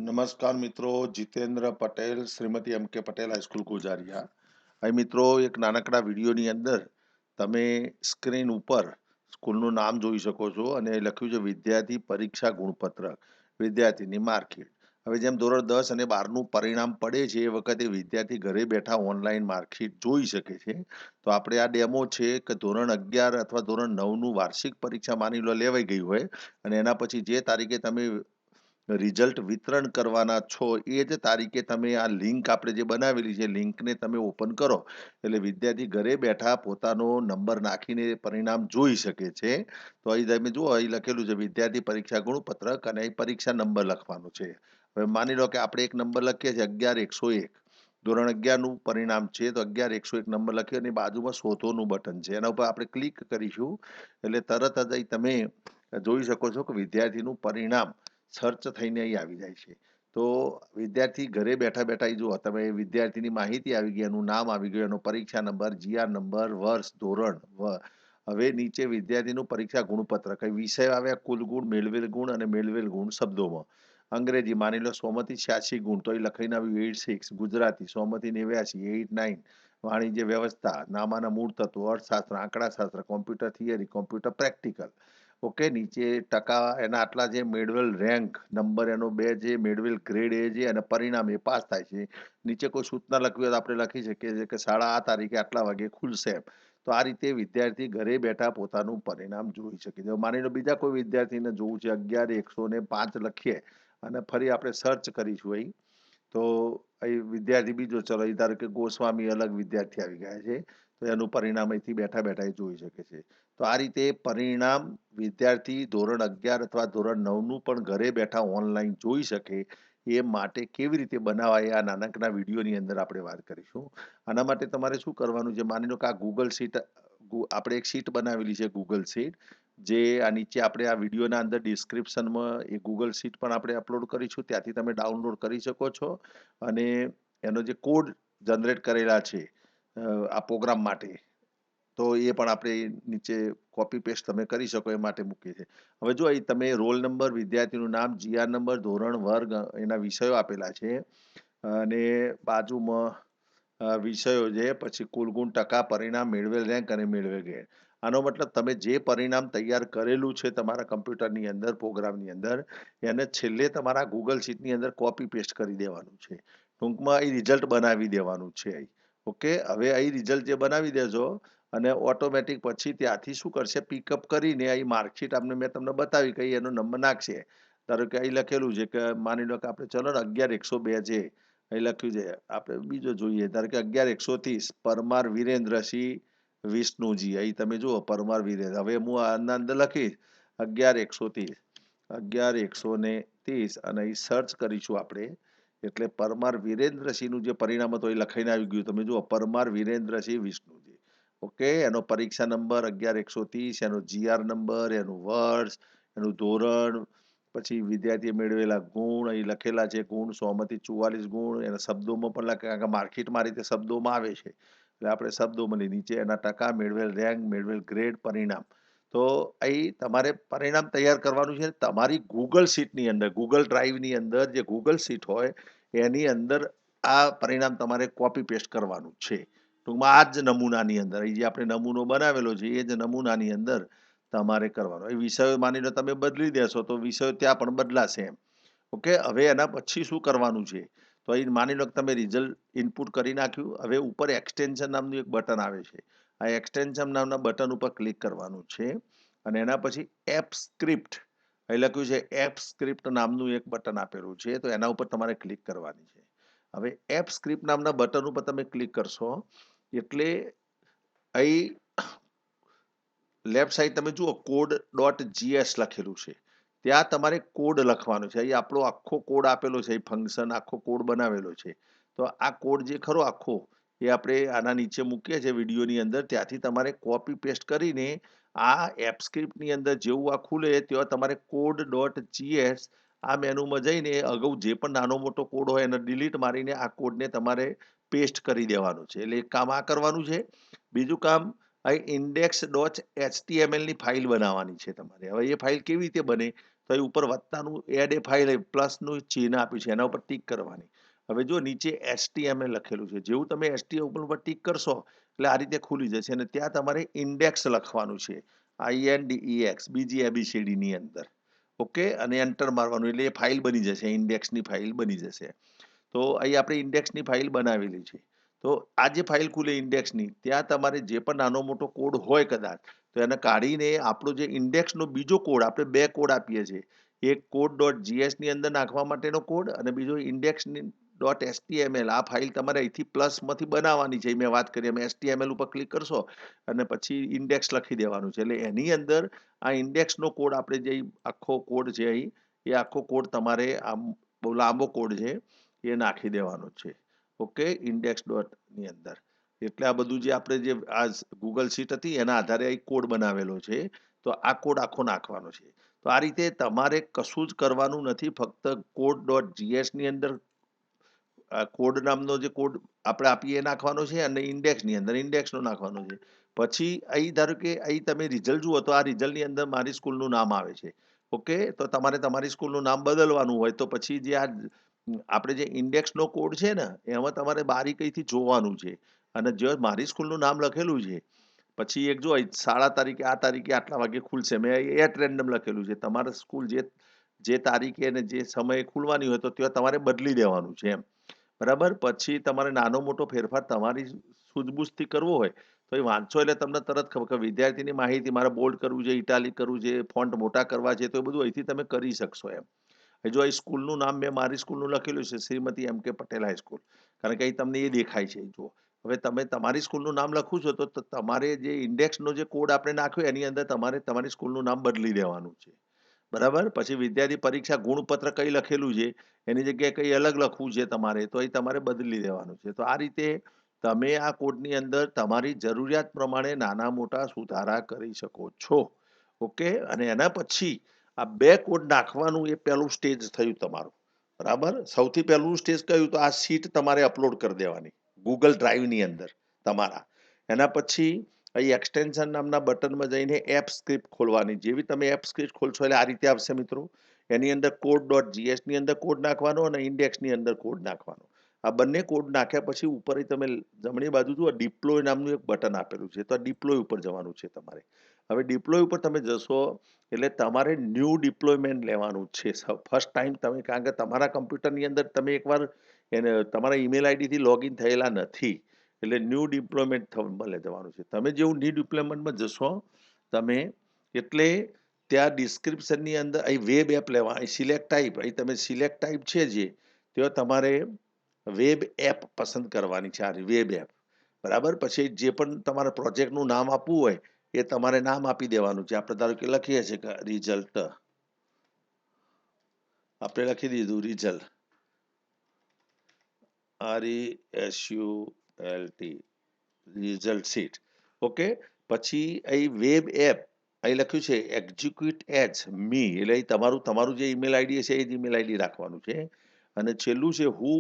નમસ્કાર મિત્રો, જીતેન્દ્ર પટેલ, શ્રીમતી એમ કે પટેલ હાઈસ્કૂલ ગુજારિયા. અહીં મિત્રો એક નાનકડા વિડીયોની અંદર તમે સ્ક્રીન ઉપર સ્કૂલનું નામ જોઈ શકો છો અને લખ્યું છે વિદ્યાર્થી પરીક્ષા ગુણપત્રક, વિદ્યાર્થીની માર્કશીટ. હવે જેમ ધોરણ 10 અને 12નું પરિણામ પડે છે એ વખતે વિદ્યાર્થી ઘરે બેઠા ઓનલાઈન માર્કશીટ જોઈ શકે છે. તો આપણે આ ડેમો છે કે ધોરણ 11 અથવા ધોરણ 9નું વાર્ષિક પરીક્ષા માની લો લેવાઈ ગઈ હોય અને એના પછી જે તારીખે તમે રિઝલ્ટ વિતરણ કરવાના છો એ જ તારીખે તમે આ લિંક આપણે જે બનાવેલી છે લિંકને તમે ઓપન કરો એટલે વિદ્યાર્થી ઘરે બેઠા પોતાનો નંબર નાખીને પરિણામ જોઈ શકે છે. તો અહીં તમે જુઓ અહીં લખેલું છે વિદ્યાર્થી પરીક્ષા ગુણપત્રક અને અહીં પરીક્ષા નંબર લખવાનો છે. હવે માની લો કે આપણે એક નંબર લખીએ છીએ 11-101. ધોરણ 11નું પરિણામ છે તો 11-101 નંબર લખ્યો અને બાજુમાં શોધોનું બટન છે એના ઉપર આપણે ક્લિક કરીશું એટલે તરત જ અહીં તમે જોઈ શકો છો કે વિદ્યાર્થીનું પરિણામ સર્ચ થઈને અહીં આવી જાય છે. તો વિદ્યાર્થી ઘરે બેઠા બેઠા જુઓ તમે વિદ્યાર્થીની માહિતી આવી ગઈ, એનું નામ આવી ગયું, એનો પરીક્ષા નંબર, જીઆર નંબર, વર્ષ, ધોરણ. હવે નીચે વિદ્યાર્થીનું પરીક્ષા ગુણપત્રક, વિષય આવ્યા કુલ ગુણ, મેળવેલ ગુણ અને મેળવેલ ગુણ શબ્દોમાં. અંગ્રેજી માની લો 100 માંથી 86 ગુણ તો અહીં લખાઈને આવ્યું 86. ગુજરાતી 100 માંથી 89, 89. વાણિજ્ય વ્યવસ્થા, નામાના મૂળ તત્વો, અર્થશાસ્ત્ર, આંકડાશાસ્ત્ર, computer theory, computer practical. Okay, નીચે ટકા એના આટલા જે મેળવેલ રેન્ક નંબર એનો 2 જે મેળવેલ ગ્રેડ એ જે અને પરિણામ એ પાસ થાય છે. નીચે કોઈ સૂચના લખવી હોય તો આપણે લખી શકીએ છીએ કે શાળા આ તારીખે આટલા વાગે ખુલશે. તો આ રીતે વિદ્યાર્થી ઘરે બેઠા પોતાનું પરિણામ જોઈ શકે છે. માની લો બીજા કોઈ વિદ્યાર્થીને જોવું છે 11-105 લખીએ અને ફરી આપણે સર્ચ કરીશું અહીં તો અહીં વિદ્યાર્થી બીજો ચલો ધારો કે ગોસ્વામી અલગ વિદ્યાર્થી આવી ગયા છે તો એનું પરિણામ અહીંથી બેઠા બેઠા એ જોઈ શકે છે. તો આ રીતે પરિણામ વિદ્યાર્થી ધોરણ 11 અથવા ધોરણ 9નું પણ ઘરે બેઠા ઓનલાઈન જોઈ શકે એ માટે કેવી રીતે બનાવાય આ નાનકડા વિડીયોની અંદર આપણે વાત કરીશું. આના માટે તમારે શું કરવાનું છે માની લો કે આ ગૂગલ શીટ આપણે એક શીટ બનાવેલી છે ગૂગલ શીટ જે આ નીચે આપણે આ વિડીયોના અંદર ડિસ્ક્રિપ્શનમાં એ ગૂગલ શીટ પણ આપણે અપલોડ કરીશું, ત્યાંથી તમે ડાઉનલોડ કરી શકો છો અને એનો જે કોડ જનરેટ કરેલા છે આ પ્રોગ્રામ માટે તો એ પણ આપણે નીચે કોપી પેસ્ટ તમે કરી શકો એ માટે મૂકીએ છીએ. હવે જો અહીં તમે રોલ નંબર, વિદ્યાર્થીનું નામ, જીઆર નંબર, ધોરણ, વર્ગ એના વિષયો આપેલા છે અને બાજુમાં વિષયો છે, પછી કુલ ગુણ, ટકા, પરિણામ, મેળવેલ રેન્ક અને મેળવેલ ગ્રેડ. આનો મતલબ તમે જે પરિણામ તૈયાર કરેલું છે તમારા કમ્પ્યુટરની અંદર પ્રોગ્રામની અંદર એને છેલ્લે તમારા ગૂગલ શીટની અંદર કોપી પેસ્ટ કરી દેવાનું છે. ટૂંકમાં અહીં રિઝલ્ટ બનાવી દેવાનું છે અહીં. ઓકે, હવે અહીં રિઝલ્ટ જે બનાવી દેજો અને ઓટોમેટિક પછી ત્યાંથી શું કરશે પિકઅપ કરીને અહીં માર્કશીટ આપણે મેં તમને બતાવી કે એનો નંબર નાખશે. ધારો કે અહીં લખેલું છે કે માની લો કે આપણે ચલો ને 11-102 છે અહીં લખ્યું છે આપણે બીજો જોઈએ ધારો કે 11-130 પરમાર વિરેન્દ્રસિંહ વિષ્ણુજી. અહીં તમે જુઓ પરમાર વિરેન્દ્ર. હવે હું આના અંદર લખીશ 11-130 11-130 અને અહીં સર્ચ કરીશું આપણે એટલે પરમાર વિરેન્દ્રસિંહનું જે પરિણામ હતું એ લખાઈને આવી ગયું. તમે જુઓ પરમાર વિરેન્દ્રસિંહ વિષ્ણુજી. ઓકે, એનો પરીક્ષા નંબર 11-130, એનો જીઆર નંબર, એનું વર્ષ, એનું ધોરણ, પછી વિદ્યાર્થીએ મેળવેલા ગુણ અહીં લખેલા છે ગુણ 100માંથી 44 ગુણ એના શબ્દોમાં પણ લખે કારણ કે માર્કશીટમાં રીતે શબ્દોમાં આવે છે એટલે આપણે શબ્દોમાં નીચે એના ટકા, મેળવેલ રેન્ક, મેળવેલ ગ્રેડ, પરિણામ. તો અહીં તમારે પરિણામ તૈયાર કરવાનું છે તમારી ગૂગલ શીટની અંદર, ગૂગલ ડ્રાઈવની અંદર જે ગૂગલ શીટ હોય એની અંદર આ પરિણામ તમારે કોપી પેસ્ટ કરવાનું છે. ટૂંકમાં આ જ નમૂનાની અંદર અહીં જે આપણે નમૂનો બનાવેલો છે એ જ નમૂનાની અંદર તમારે કરવાનો. એ વિષયો માની લો તમે બદલી દેશો તો વિષયો ત્યાં પણ બદલાશે એમ. ઓકે, હવે એના પછી શું કરવાનું છે તો અહીં માની લો કે તમે રિઝલ્ટ ઇનપુટ કરી નાખ્યું. હવે ઉપર એક્સટેન્શન નામનું એક બટન આવે છે. આ એક્સટેન્શન નામના બટન ઉપર ક્લિક કરવાનું છે અને એના પછી એપ સ્ક્રિપ્ટ અહીં લખ્યું છે એપ સ્ક્રિપ્ટ નામનું એક બટન આપેલું છે તો એના ઉપર તમારે ક્લિક કરવાની છે. હવે એપ સ્ક્રિપ્ટ નામના બટન ઉપર તમે ક્લિક કરશો એટલે અહીં લેફ્ટ સાઈડ તમે જુઓ code.gs લખેલું છે. ત્યાં તમારે કોડ લખવાનો છે. અહીં આપણો આખો કોડ આપેલો છે, ફંક્શન આખો કોડ બનાવેલો છે. તો આ કોડ જે ખરો આખો એ આપણે આના નીચે મૂકીએ છીએ વિડીયોની અંદર ત્યાંથી તમારે કોપી પેસ્ટ કરીને આ એપ સ્ક્રિપ્ટની અંદર જેવું આ ખુલે ત્યાં તમારે code.gs આ મેનુમાં જઈને અગાઉ જે પણ નાનો મોટો કોડ હોય એને ડિલીટ મારીને આ કોડને તમારે પેસ્ટ કરી દેવાનું છે. એટલે એક કામ આ કરવાનું છે. બીજું કામ અહીં index.html ની ફાઇલ બનાવવાની છે તમારે. હવે એ ફાઇલ કેવી રીતે બને તો એ ઉપર વત્તાનું એડ એ ફાઇલ પ્લસનું ચિહ્ન આપ્યું છે એના ઉપર ટિક કરવાની. હવે જો નીચે HTML લખેલું છે, જેવું તમે HTML ઉપર ટિક કરશો એટલે આ રીતે ખુલી જશે અને ત્યાં તમારે ઇન્ડેક્સ લખવાનું છે, INDEX, બીજી ABCD ની અંદર. ઓકે, અને એન્ટર મારવાનું એટલે એ ફાઇલ બની જશે, ઇન્ડેક્સની ફાઇલ બની જશે. તો અહીં આપણે ઇન્ડેક્સની ફાઇલ બનાવેલી છે. તો આ જે ફાઇલ ખુલે ઇન્ડેક્સની, ત્યાં તમારે જે પણ નાનો મોટો કોડ હોય કદાચ, તો એને કાઢીને આપણો જે ઇન્ડેક્સનો બીજો કોડ, આપણે બે કોડ આપીએ છીએ, એક code.js ની અંદર નાખવા માટેનો કોડ અને બીજો ઇન્ડેક્સની .html. આ ફાઇલ તમારે અહીંથી પ્લસમાંથી બનાવવાની છે. મેં વાત કરી એમ HTML ઉપર ક્લિક કરશો અને પછી ઇન્ડેક્સ લખી દેવાનું છે. એટલે એની અંદર આ ઇન્ડેક્સનો કોડ આપણે જે આખો કોડ છે અહીં, એ આખો કોડ તમારે આમ બહુ લાંબો કોડ છે એ નાખી દેવાનો છે. ઓકે, ઇન્ડેક્સ ડોટની અંદર. એટલે આ બધું જે આપણે જે આ ગૂગલ શીટ હતી એના આધારે અહીં કોડ બનાવેલો છે. તો આ કોડ આખો નાખવાનો છે. તો આ રીતે તમારે કશું જ કરવાનું નથી, ફક્ત code.js ની અંદર કોડ નામનો જે કોડ આપણે આપીએ એ નાખવાનો છે અને ઇન્ડેક્સની અંદર ઇન્ડેક્સનો નાખવાનો છે. પછી અહીં ધારો કે અહીં તમે રિઝલ્ટ જુઓ તો આ રિઝલ્ટની અંદર મારી સ્કૂલનું નામ આવે છે. ઓકે, તો તમારે તમારી સ્કૂલનું નામ બદલવાનું હોય તો પછી જે આ આપણે જે ઇન્ડેક્સનો કોડ છે ને એમાં તમારે બારીકીથી જોવાનું છે અને જો મારી સ્કૂલનું નામ લખેલું છે પછી એક જો શાળા તારીખે આ તારીખે આટલા વાગે ખુલશે, મેં એટ રેન્ડમ લખેલું છે, તમારે સ્કૂલ જે તારીખે અને જે સમયે ખુલવાની હોય તો ત્યાં તમારે બદલી દેવાનું છે એમ. બરાબર, પછી તમારે નાનો મોટો ફેરફાર તમારી સૂઝબૂછથી કરવો હોય તો એ વાંચો એટલે તમને તરત ખબર કે વિદ્યાર્થીની માહિતી મારે બોલ્ડ કરવું છે, ઇટાલિક કરવું છે, ફોન્ટ મોટા કરવા છે, તો એ બધું અહીંથી તમે કરી શકશો એમ. જો અહીં સ્કૂલનું નામ મેં મારી સ્કૂલનું લખેલું છે, શ્રીમતી MK પટેલ હાઈસ્કૂલ, કારણ કે અહીં તમને એ દેખાય છે. જુઓ, હવે તમે તમારી સ્કૂલનું નામ લખું છો તો તમારે જે ઇન્ડેક્સનો જે કોડ આપણે નાખ્યો એની અંદર તમારે તમારી સ્કૂલનું નામ બદલી દેવાનું છે. બરાબર, પછી વિદ્યાર્થી પરીક્ષા ગુણપત્ર કઈ લખેલું છે એની જગ્યાએ કઈ અલગ લખવું છે તમારે, તો એ તમારે બદલી દેવાનું છે. તો આ રીતે તમે આ કોડની અંદર તમારી જરૂરિયાત પ્રમાણે નાના મોટા સુધારા કરી શકો છો. ઓકે, અને એના પછી આ બે કોડ નાખવાનું એ પહેલું સ્ટેજ થયું તમારું. બરાબર, સૌથી પહેલું સ્ટેજ કયું? તો આ શીટ તમારે અપલોડ કરી દેવાની ગૂગલ ડ્રાઈવની અંદર તમારા. એના પછી અહીં એક્સટેન્શન નામના બટનમાં જઈને એપ સ્ક્રિપ્ટ ખોલવાની. જેવી તમે એપ સ્ક્રિપ્ટ ખોલશો એટલે આ રીતે આવશે મિત્રો. એની અંદર code.js ની અંદર કોડ નાખવાનો અને ઇન્ડેક્સની અંદર કોડ નાખવાનો. આ બંને કોડ નાખ્યા પછી ઉપર તમે જમણી બાજુ જુઓ ડિપ્લોય નામનું એક બટન આપેલું છે, તો આ ડિપ્લોય ઉપર જવાનું છે તમારે. હવે ડિપ્લોય ઉપર તમે જશો એટલે તમારે ન્યૂ ડિપ્લોયમેન્ટ લેવાનું છે ફર્સ્ટ ટાઈમ તમે, કારણ કે તમારા કમ્પ્યુટરની અંદર તમે એકવાર એને તમારા ઈમેલ આઈડીથી લોગિન થયેલા નથી, એટલે ન્યૂ ડિપ્લોયમેન્ટ મળે જવાનું છે. તમે જેવું ન્યૂ ડિપ્લોયમેન્ટમાં જશો તમે એટલે ત્યાં ડિસ્ક્રિપ્શનની અંદર અહીં વેબ એપ લેવા, અહીં સિલેક્ટ ટાઈપ, અહીં તમે સિલેક્ટ ટાઈપ છે જે ત્યાં તમારે વેબ એપ પસંદ કરવાની છે, આ વેબ એપ. બરાબર, પછી જે પણ તમારા પ્રોજેક્ટનું નામ આપવું હોય એ તમારે નામ આપી દેવાનું છે. આપણે ધારો કે લખીએ છીએ કે રિઝલ્ટ, આપણે લખી દીધું result, RESULT, result sheet. Okay, પછી અહીં વેબ એપ અહીં લખ્યું છે એક્ઝિક્યુટ એઝ મી, એટલે તમારું જે ઈમેલ આઈડી છે એ જ ઈમેલ આઈડી રાખવાનું છે. અને છેલ્લું છે હુ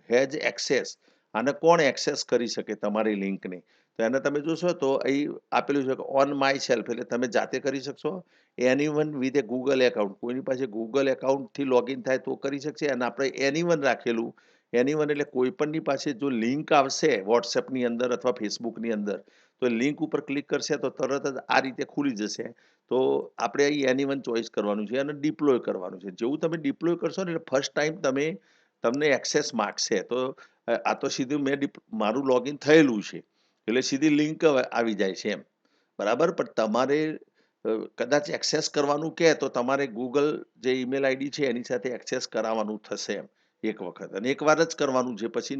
હેઝ એક્સેસ, આને કોણ એક્સેસ કરી શકે તમારી લિંકને, તો એને તમે જોશો તો અહીં આપેલું છે કે ઓન માય સેલ્ફ, એટલે તમે જાતે કરી શકશો. Anyone with a Google account, કોઈની પાસે ગૂગલ એકાઉન્ટથી લોગિન થાય તો કરી શકશે. અને આપણે એનીવન રાખેલું, એનીવન એટલે કોઈ પણની પાસે જો લિંક આવશે વોટ્સએપની અંદર અથવા ફેસબુકની અંદર, તો લિંક ઉપર ક્લિક કરશે તો તરત જ આ રીતે ખુલી જશે. તો આપણે અહીં એનીવન ચોઈસ કરવાનું છે અને ડિપ્લોય કરવાનું છે. જેવું તમે ડિપ્લોય કરશો ને એટલે ફર્સ્ટ ટાઈમ તમને એક્સેસ માગશે. તો આ તો સીધું મારું લોગિન થયેલું છે એટલે સીધી લિંક આવી જાય છે એમ. બરાબર, પણ તમારે કદાચ એક્સેસ કરવાનું કહે તો તમારે ગૂગલ જે ઈમેલ આઈડી છે એની સાથે એક્સેસ કરાવવાનું થશે એમ એક વખત, અને એકવાર જ કરવાનું છે. પછી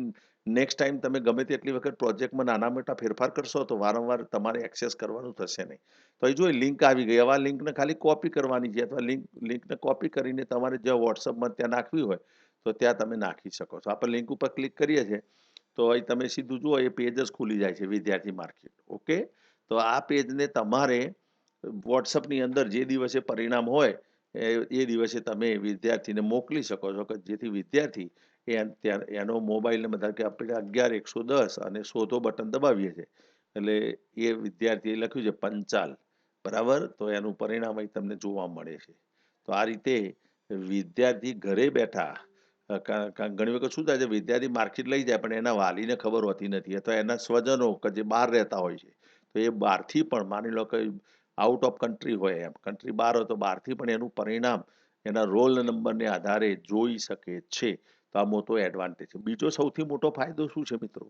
નેક્સ્ટ ટાઈમ તમે ગમે તેટલી વખત પ્રોજેક્ટમાં નાના મોટા ફેરફાર કરશો તો વારંવાર તમારે એક્સેસ કરવાનું થશે નહીં. તો અહીં જો લિંક આવી ગઈ, હવે આ લિંકને ખાલી કોપી કરવાની છે, અથવા લિંકને કોપી કરીને તમારે જ્યાં વોટ્સઅપમાં ત્યાં નાખવી હોય તો ત્યાં તમે નાખી શકો છો. આપણે લિંક ઉપર ક્લિક કરીએ છીએ તો અહીં તમે સીધું જુઓ એ પેજ જ ખુલી જાય છે, વિદ્યાર્થી માર્કેટ. ઓકે, તો આ પેજને તમારે વોટ્સઅપની અંદર જે દિવસે પરિણામ હોય એ દિવસે તમે વિદ્યાર્થીને મોકલી શકો છો, કે જેથી વિદ્યાર્થી એનો મોબાઈલ નંબર, ધારો કે આપણે 11 110 અને શોધો બટન દબાવીએ છીએ એટલે એ વિદ્યાર્થીએ લખ્યું છે પંચાલ. બરાબર, તો એનું પરિણામ અહીં તમને જોવા મળે છે. તો આ રીતે વિદ્યાર્થી ઘરે બેઠા ઘણી વખત શું થાય છે, વિદ્યાર્થી માર્કશીટ લઈ જાય પણ એના વાલીને ખબર હોતી નથી અથવા એના સ્વજનો કે જે બહાર રહેતા હોય છે, તો એ બહારથી પણ માની લો કે આઉટ ઓફ કન્ટ્રી હોય, એમ કન્ટ્રી બહાર હોય તો બહારથી પણ એનું પરિણામ એના રોલ નંબરને આધારે જોઈ શકે છે. તો આ મોટો એડવાન્ટેજ છે. બીજો સૌથી મોટો ફાયદો શું છે મિત્રો,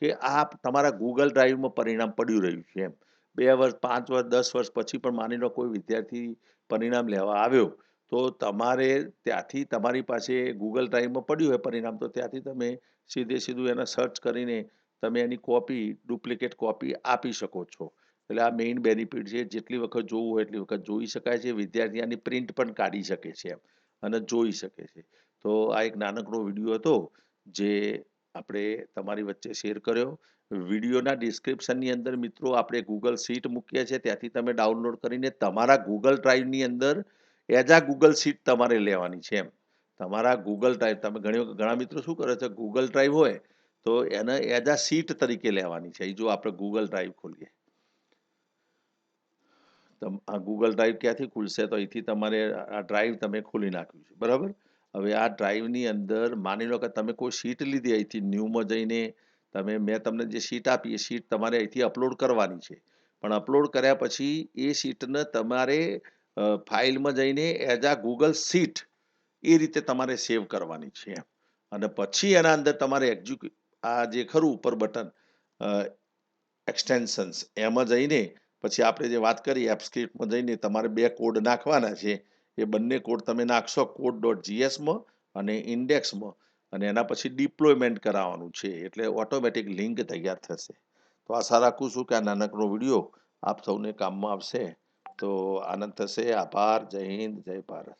કે આ તમારા ગૂગલ ડ્રાઈવમાં પરિણામ પડ્યું રહ્યું છે એમ. 2 વર્ષ, 5 વર્ષ, 10 વર્ષ પછી પણ માની લો કોઈ વિદ્યાર્થી પરિણામ લેવા આવ્યો, તો તમારે ત્યાંથી તમારી પાસે ગૂગલ ડ્રાઈવમાં પડ્યું હોય પરિણામ, તો ત્યાંથી તમે સીધું એને સર્ચ કરીને તમે એની કોપી, ડુપ્લિકેટ કોપી આપી શકો છો. એટલે આ મેઇન બેનિફિટ છે. જેટલી વખત જોવું હોય એટલી વખત જોઈ શકાય છે. વિદ્યાર્થી આની પ્રિન્ટ પણ કાઢી શકે છે એમ અને જોઈ શકે છે. તો આ એક નાનકડો વિડીયો હતો જે આપણે તમારી વચ્ચે શેર કર્યો. વિડીયોના ડિસ્ક્રિપ્શનની અંદર મિત્રો આપણે ગૂગલ શીટ મૂકીએ છીએ, ત્યાંથી તમે ડાઉનલોડ કરીને તમારા ગૂગલ ડ્રાઈવની અંદર એઝ આ ગૂગલ શીટ તમારે લેવાની છે એમ. તમારા ગૂગલ ડ્રાઈવ તમે ઘણા મિત્રો શું કરે છે, ગૂગલ ડ્રાઈવ હોય તો એને એઝ આ શીટ તરીકે લેવાની છે. જો આપણે ગૂગલ ડ્રાઈવ ખોલીએ, આ ગૂગલ ડ્રાઈવ ક્યાંથી ખુલશે, તો અહીંથી તમારે આ ડ્રાઈવ તમે ખોલી નાખ્યું છે, બરાબર. હવે આ ડ્રાઈવની અંદર માની લો કે તમે કોઈ શીટ લીધી, અહીંથી ન્યૂમાં જઈને મેં તમને જે શીટ આપી એ શીટ તમારે અહીંથી અપલોડ કરવાની છે. પણ અપલોડ કર્યા પછી એ શીટને તમારે ફાઇલમાં જઈને એઝ આ ગૂગલ શીટ એ રીતે તમારે સેવ કરવાની છે એમ. અને પછી એના અંદર તમારે આ જે ખરું ઉપર બટન એક્સટેન્શન્સ, એમાં જઈને પછી આપણે જે વાત કરી એપ સ્ક્રિપ્ટમાં જઈને તમારે 2 કોડ નાખવાના છે. એ બંને કોડ તમે નાખશો code.jsમાં અને ઇન્ડેક્સમાં, અને એના પછી ડિપ્લોયમેન્ટ કરાવવાનું છે. એટલે ઓટોમેટિક લિંક તૈયાર થશે. તો આશા રાખું છું કે આ નાનકડો વિડીયો આપ સૌને કામમાં આવશે. તો આનંદ થશે. આભાર. જય હિન્દ, જય ભારત.